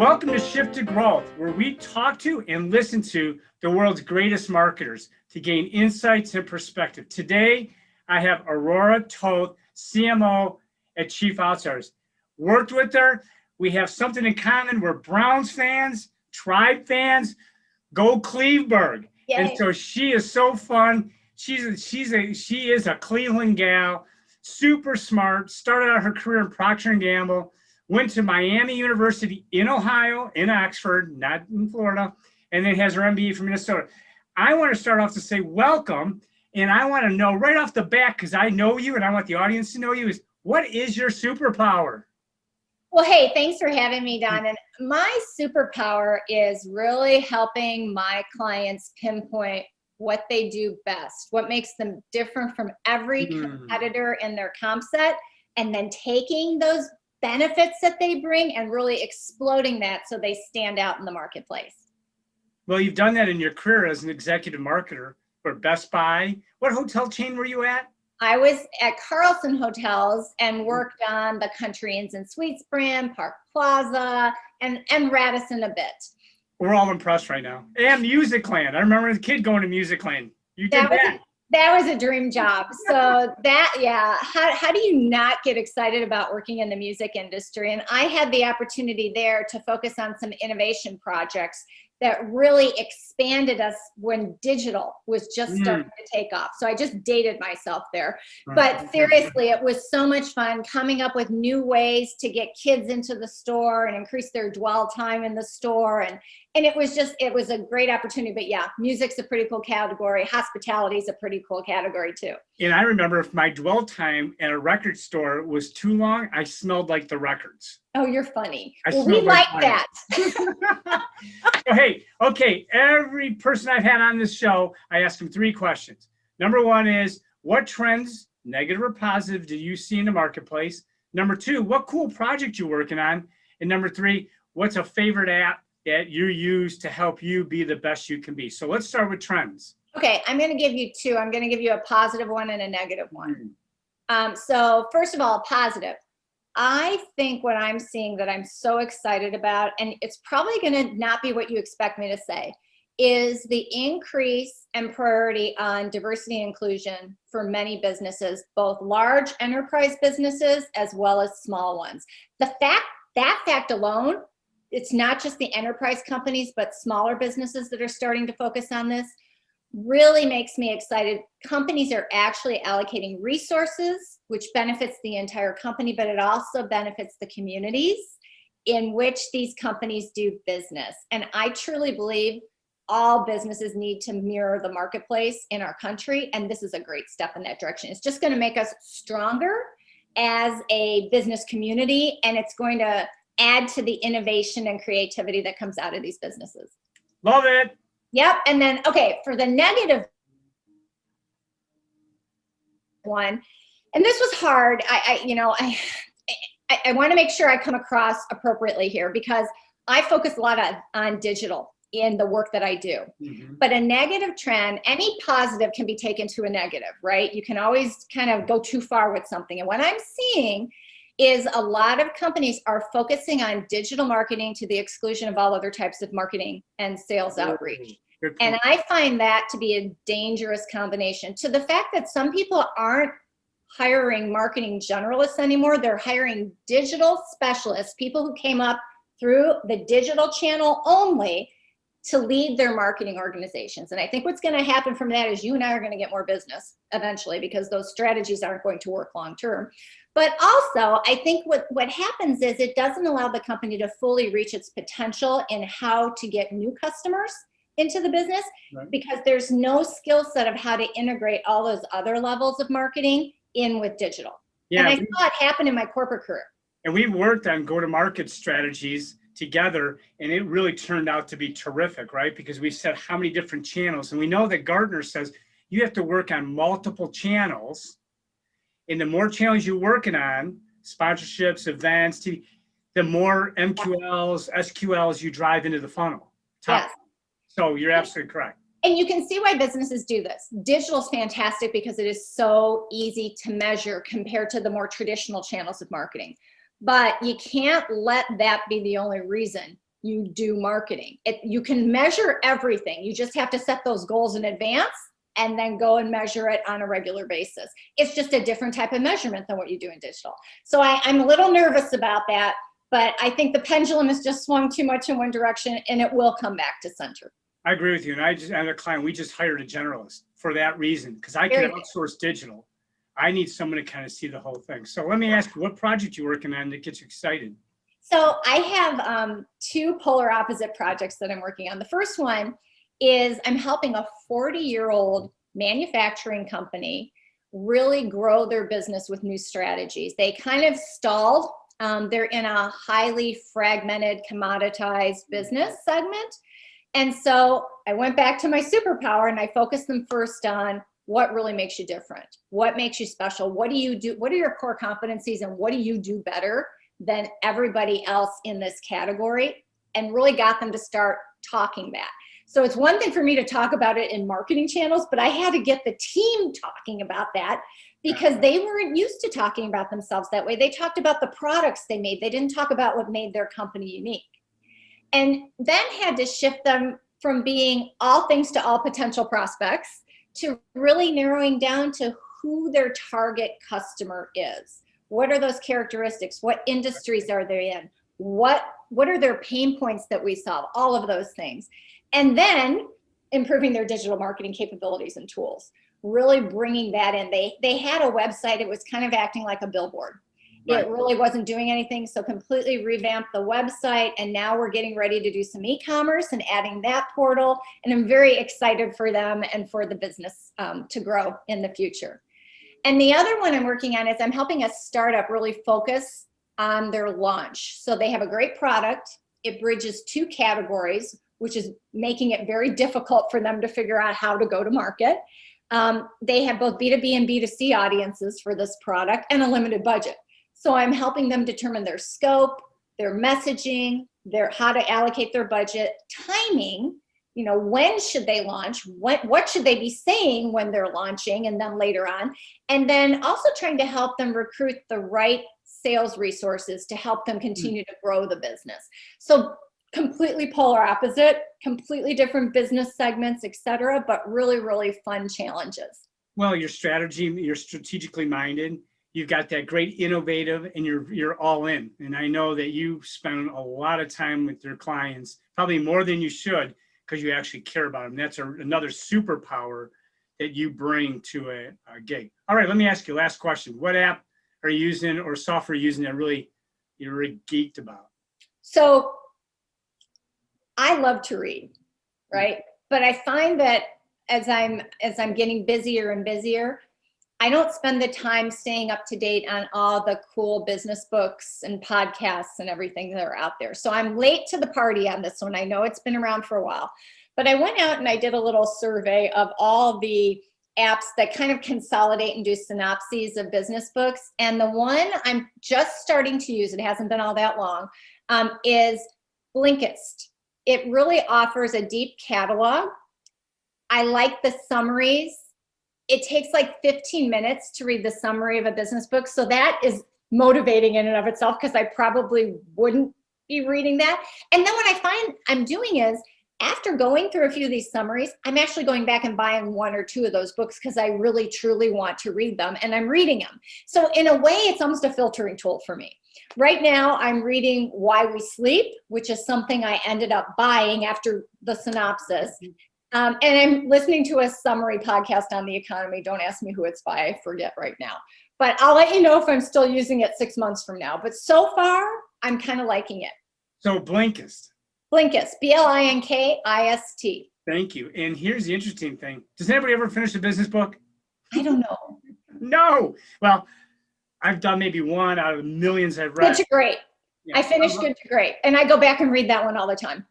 Welcome to Shift2Growth, where we talk to and listen to the world's greatest marketers to gain insights and perspective. Today, I have Aurora Toth, CMO at Chief Outsiders. Worked with her. We have something in common. We're Browns fans, Tribe fans, go Cleveburg. Yay. And so she is so fun. She is a Cleveland gal, super smart, started out her career in Procter & Gamble, went to Miami University in Ohio, in Oxford, not in Florida, and then has her MBA from Minnesota. I want to start off to say welcome, and I want to know right off the bat, because I know you and I want the audience to know you, is what is your superpower? Well, hey, thanks for having me, Don. And my superpower is really helping my clients pinpoint what they do best, what makes them different from every competitor in their comp set, and then taking those benefits that they bring and really exploding that so they stand out in the marketplace. Well, you've done that in your career as an executive marketer for Best Buy. What hotel chain were you at? I was at Carlson Hotels and worked on the Country Inns and Suites brand, Park Plaza, and Radisson a bit. We're all impressed right now. And Musicland. I remember as a kid going to Musicland. You did that. That was a dream job. So that, yeah, how do you not get excited about working in the music industry? And I had the opportunity there to focus on some innovation projects that really expanded us when digital was just starting to take off. So I just dated myself there. But seriously, it was so much fun coming up with new ways to get kids into the store and increase their dwell time in the store. And it was a great opportunity. But yeah, music's a pretty cool category. Hospitality is a pretty cool category too. And I remember if my dwell time at a record store was too long, I smelled like the records. Oh, you're funny. Well, we like that. So, hey, okay, every person I've had on this show, I ask them 3 questions. Number 1 is, what trends, negative or positive, do you see in the marketplace? Number 2, what cool project you're working on? And number 3, what's a favorite app that you use to help you be the best you can be? So let's start with trends. Okay, I'm going to give you 2. I'm going to give you a positive one and a negative one. So first of all, positive. I think what I'm seeing that I'm so excited about, and it's probably going to not be what you expect me to say, is the increase and priority on diversity and inclusion for many businesses, both large enterprise businesses as well as small ones. That fact alone, it's not just the enterprise companies, but smaller businesses that are starting to focus on this, really makes me excited. Companies are actually allocating resources, which benefits the entire company, but it also benefits the communities in which these companies do business. And I truly believe all businesses need to mirror the marketplace in our country, and this is a great step in that direction. It's just going to make us stronger as a business community, and it's going to add to the innovation and creativity that comes out of these businesses. Love it. Yep. And then, okay, for the negative one, and this was hard. I want to make sure I come across appropriately here because I focus a lot on digital in the work that I do. But a negative trend, any positive can be taken to a negative, right? You can always kind of go too far with something. And what I'm seeing is a lot of companies are focusing on digital marketing to the exclusion of all other types of marketing and sales outreach. And I find that to be a dangerous combination, to the fact that some people aren't hiring marketing generalists anymore. They're hiring digital specialists, people who came up through the digital channel only to lead their marketing organizations. And I think what's going to happen from that is you and I are going to get more business eventually because those strategies aren't going to work long term. But also, I think what happens is it doesn't allow the company to fully reach its potential in how to get new customers into the business, because there's no skill set of how to integrate all those other levels of marketing in with digital. And I saw it happen in my corporate career. And we've worked on go-to-market strategies together, and it really turned out to be terrific, right? Because we said how many different channels, and we know that Gartner says you have to work on multiple channels, and the more channels you're working on, sponsorships, events, TV, the more MQLs, SQLs you drive into the funnel. Yes. So you're absolutely correct. And you can see why businesses do this. Digital is fantastic because it is so easy to measure compared to the more traditional channels of marketing. But you can't let that be the only reason you do marketing. You can measure everything. You just have to set those goals in advance and then go and measure it on a regular basis. It's just a different type of measurement than what you do in digital. So I'm a little nervous about that, but I think the pendulum has just swung too much in one direction, and it will come back to center. I agree with you. And I had a client, we just hired a generalist for that reason, because I can outsource digital. I need someone to kind of see the whole thing. So let me ask you, what project you working on that gets you excited? So I have two polar opposite projects that I'm working on. The first one is I'm helping a 40-year-old manufacturing company really grow their business with new strategies. They kind of stalled. They're in a highly fragmented, commoditized business segment. And so I went back to my superpower and I focused them first on what really makes you different. What makes you special? What do you do? What are your core competencies and what do you do better than everybody else in this category? And really got them to start talking that. So it's one thing for me to talk about it in marketing channels, but I had to get the team talking about that because they weren't used to talking about themselves that way. They talked about the products they made. They didn't talk about what made their company unique. And then had to shift them from being all things to all potential prospects to really narrowing down to who their target customer is. What are those characteristics? What industries are they in? What are their pain points that we solve? All of those things. And then improving their digital marketing capabilities and tools, really bringing that in. They had a website. It was kind of acting like a billboard. Right. It really wasn't doing anything. So completely revamped the website. And now we're getting ready to do some e-commerce and adding that portal. And I'm very excited for them and for the business to grow in the future. And the other one I'm working on is I'm helping a startup really focus on their launch. So they have a great product. It bridges two categories, which is making it very difficult for them to figure out how to go to market. They have both B2B and B2C audiences for this product and a limited budget. So I'm helping them determine their scope, their messaging, how to allocate their budget, timing, when should they launch, what should they be saying when they're launching and then later on, and then also trying to help them recruit the right sales resources to help them continue to grow the business. So completely polar opposite, completely different business segments, et cetera, but really, really fun challenges. Well, you're strategically minded. You've got that great innovative and you're all in. And I know that you spend a lot of time with your clients, probably more than you should, because you actually care about them. That's another superpower that you bring to a gig. All right, let me ask you last question. What app are you using or software you're using that you're really geeked about? So I love to read, right? But I find that as I'm getting busier and busier, I don't spend the time staying up to date on all the cool business books and podcasts and everything that are out there. So I'm late to the party on this one. I know it's been around for a while, but I went out and I did a little survey of all the apps that kind of consolidate and do synopses of business books. And the one I'm just starting to use, it hasn't been all that long, is Blinkist. It really offers a deep catalog. I like the summaries. It takes like 15 minutes to read the summary of a business book. So that is motivating in and of itself because I probably wouldn't be reading that. And then what I find I'm doing is after going through a few of these summaries, I'm actually going back and buying one or two of those books because I really, truly want to read them and I'm reading them. So in a way, it's almost a filtering tool for me. Right now, I'm reading Why We Sleep, which is something I ended up buying after the synopsis. And I'm listening to a summary podcast on the economy. Don't ask me who it's by. I forget right now. But I'll let you know if I'm still using it 6 months from now. But so far, I'm kind of liking it. So Blinkist. Blinkist, Blinkist. Thank you. And here's the interesting thing. Does anybody ever finish a business book? I don't know. No. Well, I've done maybe one out of the millions I've read. Good to great. Yeah. I finished Good to Great. And I go back and read that one all the time.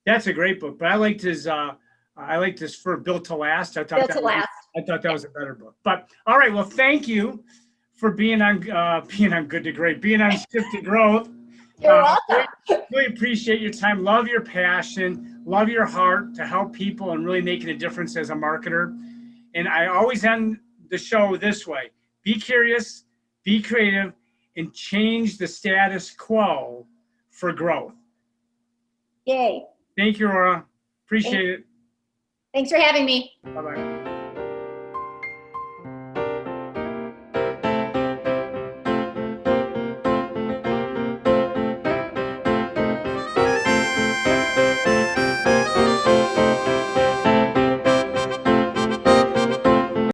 That's a great book. But I liked his for Built to Last. I thought that was a better book. But all right. Well, thank you for being on Good to Great, being on Shift2Growth. You're welcome. Really appreciate your time. Love your passion. Love your heart to help people and really making a difference as a marketer. And I always end the show this way. Be curious, be creative, and change the status quo for growth. Yay. Thank you, Aurora. Appreciate it. Thanks for having me. Bye-bye.